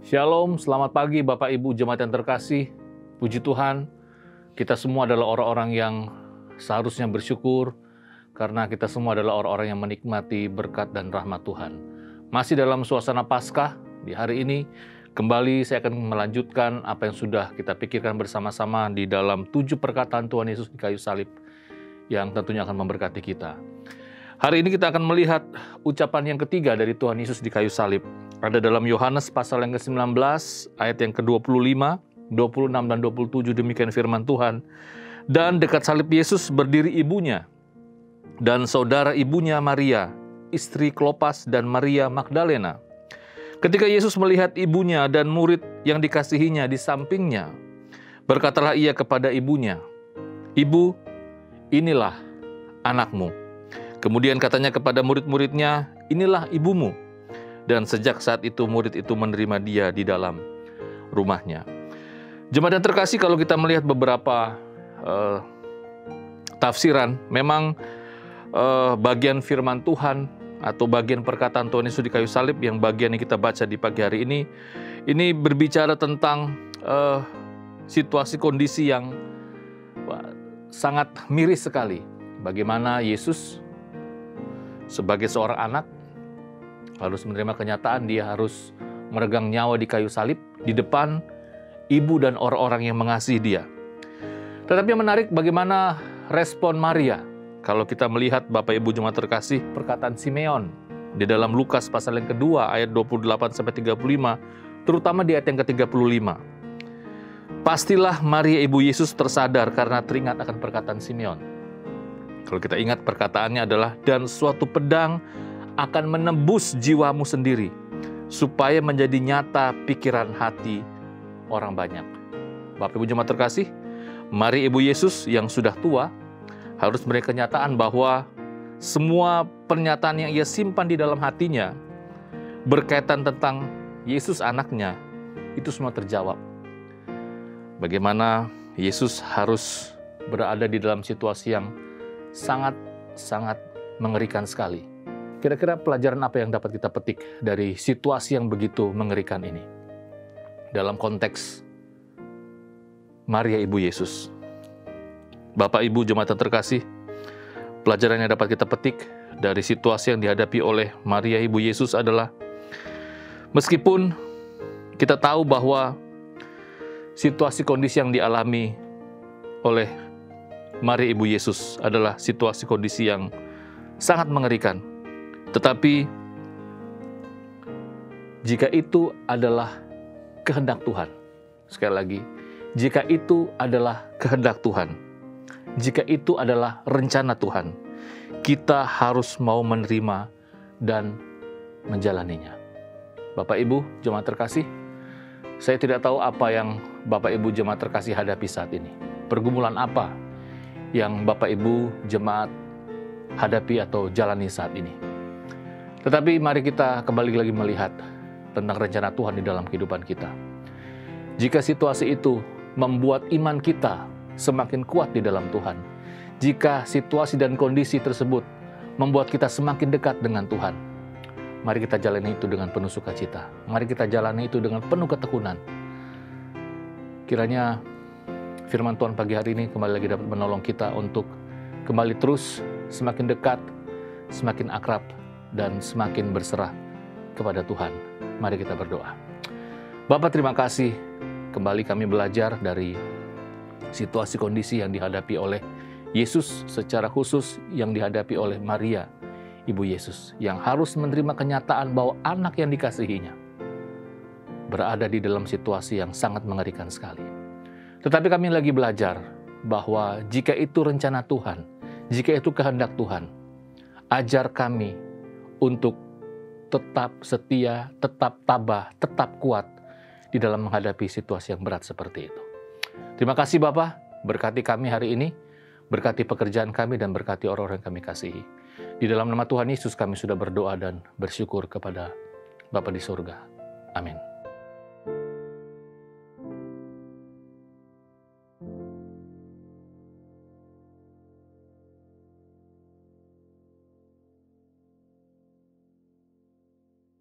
Shalom, selamat pagi Bapak Ibu Jemaat yang terkasih. Puji Tuhan, kita semua adalah orang-orang yang seharusnya bersyukur karena kita semua adalah orang-orang yang menikmati berkat dan rahmat Tuhan. Masih dalam suasana Paskah, di hari ini kembali saya akan melanjutkan apa yang sudah kita pikirkan bersama-sama di dalam 7 perkataan Tuhan Yesus di kayu salib yang tentunya akan memberkati kita. Hari ini kita akan melihat ucapan yang ketiga dari Tuhan Yesus di kayu salib. Ada dalam Yohanes pasal yang ke-19, ayat yang ke-25, 26 dan 27, demikian firman Tuhan. Dan dekat salib Yesus berdiri ibunya dan saudara ibunya Maria, istri Klopas dan Maria Magdalena. Ketika Yesus melihat ibunya dan murid yang dikasihinya di sampingnya, berkatalah ia kepada ibunya, "Ibu, inilah anakmu." Kemudian katanya kepada murid-muridnya, "Inilah ibumu." Dan sejak saat itu murid itu menerima dia di dalam rumahnya. Jemaat yang terkasih, kalau kita melihat beberapa tafsiran, memang bagian firman Tuhan atau bagian perkataan Tuhan Yesus di kayu salib yang bagian yang kita baca di pagi hari ini berbicara tentang situasi kondisi yang sangat miris sekali. Bagaimana Yesus sebagai seorang anak harus menerima kenyataan dia harus meregang nyawa di kayu salib di depan ibu dan orang-orang yang mengasihi dia. Tetapi yang menarik bagaimana respon Maria. Kalau kita melihat Bapak Ibu Jemaat terkasih, perkataan Simeon di dalam Lukas pasal yang kedua ayat 28-35, terutama di ayat yang ke-35. Pastilah Maria ibu Yesus tersadar karena teringat akan perkataan Simeon. Kalau kita ingat perkataannya adalah, dan suatu pedang akan menembus jiwamu sendiri, supaya menjadi nyata pikiran hati orang banyak. Bapak Ibu Jemaat terkasih, Maria ibu Yesus yang sudah tua harus memberi kenyataan bahwa semua pernyataan yang ia simpan di dalam hatinya berkaitan tentang Yesus anaknya, itu semua terjawab. Bagaimana Yesus harus berada di dalam situasi yang sangat mengerikan sekali. Kira-kira pelajaran apa yang dapat kita petik dari situasi yang begitu mengerikan ini? Dalam konteks Maria ibu Yesus. Bapak Ibu Jemaat yang terkasih, pelajaran yang dapat kita petik dari situasi yang dihadapi oleh Maria ibu Yesus adalah, meskipun kita tahu bahwa situasi kondisi yang dialami oleh Maria ibu Yesus adalah situasi kondisi yang sangat mengerikan. Tetapi jika itu adalah kehendak Tuhan, sekali lagi, jika itu adalah kehendak Tuhan, jika itu adalah rencana Tuhan, kita harus mau menerima dan menjalaninya. Bapak Ibu Jemaat terkasih, saya tidak tahu apa yang Bapak Ibu Jemaat terkasih hadapi saat ini. Pergumulan apa yang Bapak Ibu Jemaat hadapi atau jalani saat ini. Tetapi mari kita kembali lagi melihat tentang rencana Tuhan di dalam kehidupan kita. Jika situasi itu membuat iman kita semakin kuat di dalam Tuhan, jika situasi dan kondisi tersebut membuat kita semakin dekat dengan Tuhan, mari kita jalani itu dengan penuh sukacita. Mari kita jalani itu dengan penuh ketekunan. Kiranya firman Tuhan pagi hari ini kembali lagi dapat menolong kita untuk kembali terus semakin dekat, semakin akrab, dan semakin berserah kepada Tuhan. Mari kita berdoa. Bapa, terima kasih. Kembali kami belajar dari situasi kondisi yang dihadapi oleh Yesus, secara khusus yang dihadapi oleh Maria, ibu Yesus, yang harus menerima kenyataan bahwa anak yang dikasihinya berada di dalam situasi yang sangat mengerikan sekali. Tetapi kami lagi belajar bahwa jika itu rencana Tuhan, jika itu kehendak Tuhan, ajar kami untuk tetap setia, tetap tabah, tetap kuat di dalam menghadapi situasi yang berat seperti itu. Terima kasih Bapa, berkati kami hari ini, berkati pekerjaan kami dan berkati orang-orang yang kami kasihi. Di dalam nama Tuhan Yesus kami sudah berdoa dan bersyukur kepada Bapa di surga. Amin.